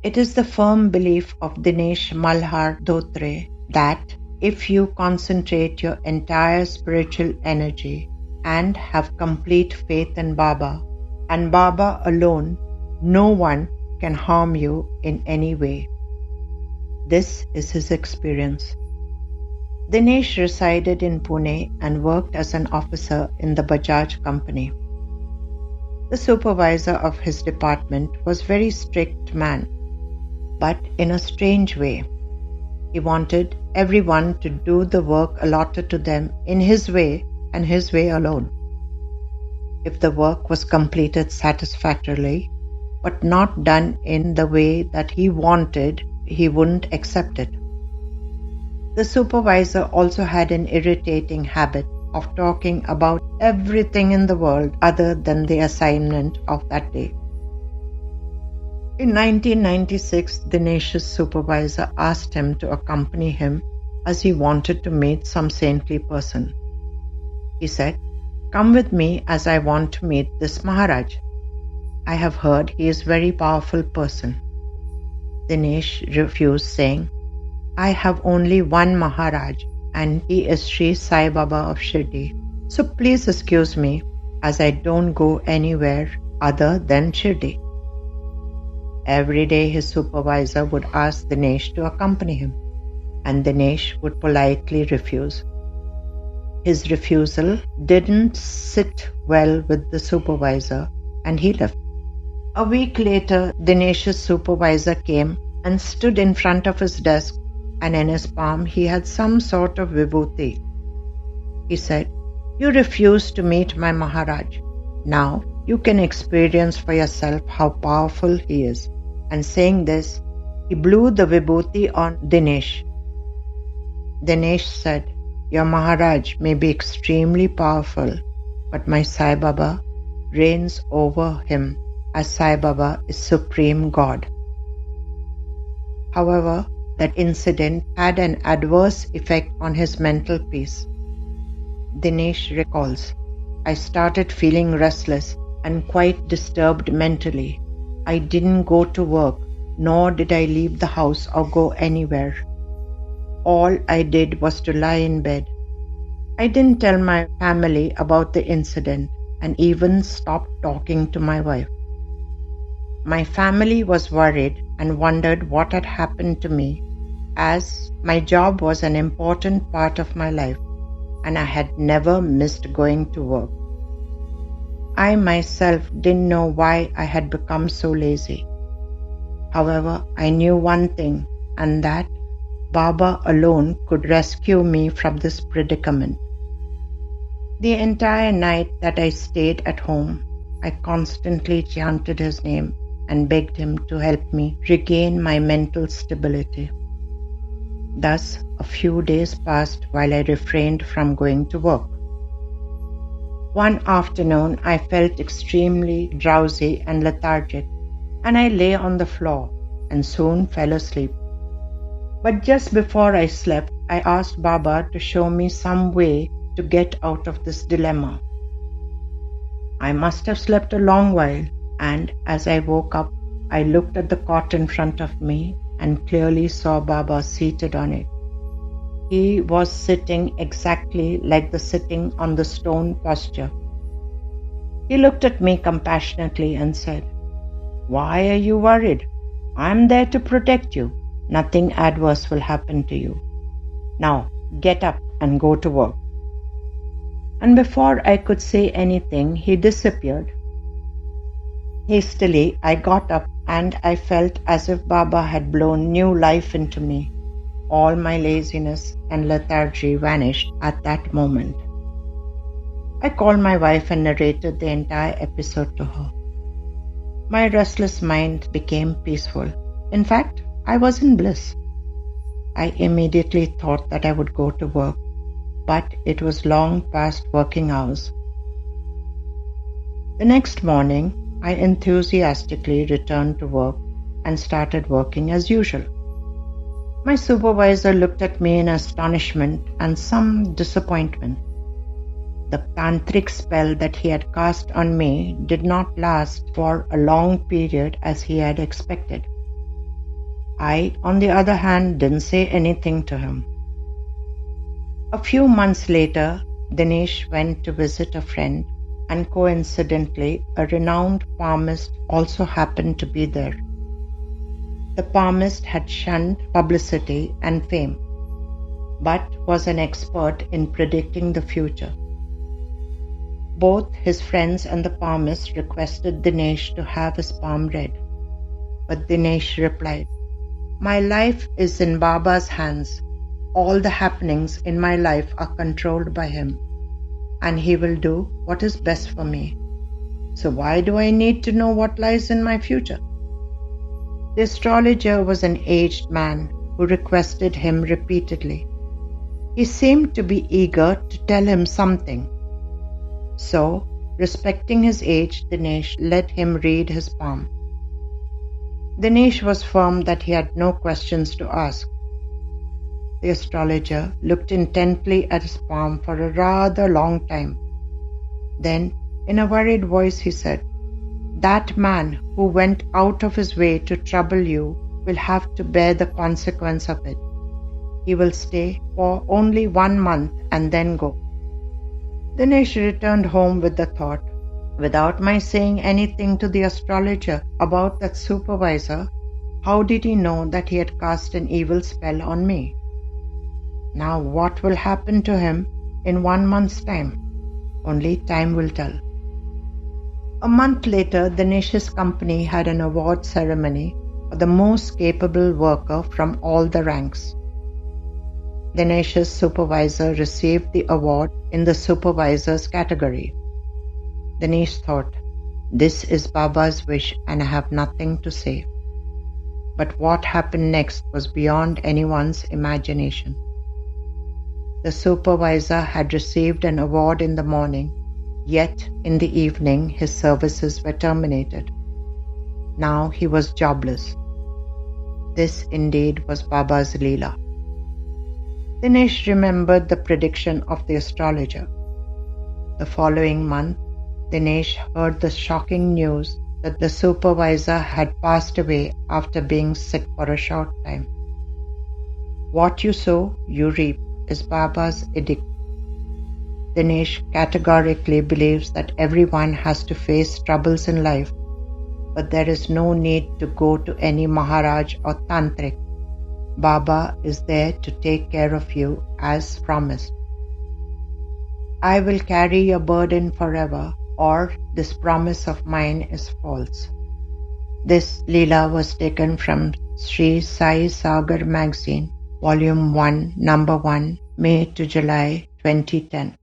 It is the firm belief of Dinesh Dhotre that if you concentrate your entire spiritual energy and have complete faith in Baba, and Baba alone, no one can harm you in any way. This is his experience. Dinesh resided in Pune and worked as an officer in the Bajaj company. The supervisor of his department was a very strict man, but in a strange way. He wanted everyone to do the work allotted to them in his way and his way alone. If the work was completed satisfactorily, but not done in the way that he wanted, he wouldn't accept it. The supervisor also had an irritating habit of talking about everything in the world other than the assignment of that day. In 1996, Dinesh's supervisor asked him to accompany him as he wanted to meet some saintly person. He said, "Come with me as I want to meet this Maharaj. I have heard he is a very powerful person." Dinesh refused, saying, "I have only one Maharaj and he is Sri Sai Baba of Shirdi. So please excuse me as I don't go anywhere other than Shirdi." Every day his supervisor would ask Dinesh to accompany him, and Dinesh would politely refuse. His refusal didn't sit well with the supervisor and he left. A week later, Dinesh's supervisor came and stood in front of his desk, and in his palm he had some sort of vibhuti. He said, "You refuse to meet my Maharaj. Now you can experience for yourself how powerful he is." And saying this, he blew the vibhuti on Dinesh. Dinesh said, "Your Maharaj may be extremely powerful, but my Sai Baba reigns over him, as Sai Baba is Supreme God." However, that incident had an adverse effect on his mental peace. Dinesh recalls, "I started feeling restless and quite disturbed mentally. I didn't go to work, nor did I leave the house or go anywhere. All I did was to lie in bed. I didn't tell my family about the incident and even stopped talking to my wife. My family was worried and wondered what had happened to me, as my job was an important part of my life and I had never missed going to work. I myself didn't know why I had become so lazy. However, I knew one thing, and that Baba alone could rescue me from this predicament. The entire night that I stayed at home, I constantly chanted his name and begged him to help me regain my mental stability. Thus, a few days passed while I refrained from going to work. One afternoon, I felt extremely drowsy and lethargic, and I lay on the floor and soon fell asleep. But just before I slept, I asked Baba to show me some way to get out of this dilemma. I must have slept a long while, and as I woke up, I looked at the cot in front of me and clearly saw Baba seated on it. He was sitting exactly like the sitting on the stone posture. He looked at me compassionately and said, "Why are you worried? I am there to protect you. Nothing adverse will happen to you. Now get up and go to work." And before I could say anything, he disappeared. Hastily, I got up and I felt as if Baba had blown new life into me. All my laziness and lethargy vanished at that moment. I called my wife and narrated the entire episode to her. My restless mind became peaceful. In fact, I was in bliss. I immediately thought that I would go to work, but it was long past working hours. The next morning, I enthusiastically returned to work and started working as usual. My supervisor looked at me in astonishment and some disappointment. The tantric spell that he had cast on me did not last for a long period as he had expected. I, on the other hand, didn't say anything to him. A few months later, Dinesh went to visit a friend, and coincidentally, a renowned palmist also happened to be there. The palmist had shunned publicity and fame, but was an expert in predicting the future. Both his friends and the palmist requested Dinesh to have his palm read, but Dinesh replied, "My life is in Baba's hands. All the happenings in my life are controlled by him, and he will do what is best for me. So why do I need to know what lies in my future?" The astrologer was an aged man who requested him repeatedly. He seemed to be eager to tell him something. So, respecting his age, Dinesh let him read his palm. Dinesh was firm that he had no questions to ask. The astrologer looked intently at his palm for a rather long time. Then, in a worried voice, he said, "That man who went out of his way to trouble you will have to bear the consequence of it. He will stay for only 1 month and then go." Dinesh returned home with the thought, without my saying anything to the astrologer about that supervisor, how did he know that he had cast an evil spell on me? Now what will happen to him in 1 month's time? Only time will tell. A month later, Dinesh's company had an award ceremony for the most capable worker from all the ranks. Dinesh's supervisor received the award in the supervisor's category. Dinesh thought, "This is Baba's wish and I have nothing to say." But what happened next was beyond anyone's imagination. The supervisor had received an award in the morning, yet in the evening his services were terminated. Now he was jobless. This indeed was Baba's Leela. Dinesh remembered the prediction of the astrologer. The following month, Dinesh heard the shocking news that the supervisor had passed away after being sick for a short time. What you sow, you reap is Baba's edict. Dinesh categorically believes that everyone has to face troubles in life, but there is no need to go to any Maharaj or Tantric. Baba is there to take care of you as promised. "I will carry your burden forever," or "this promise of mine is false." This Leela was taken from Sri Sai Sagar magazine, Volume 1, Number 1, May to July 2010.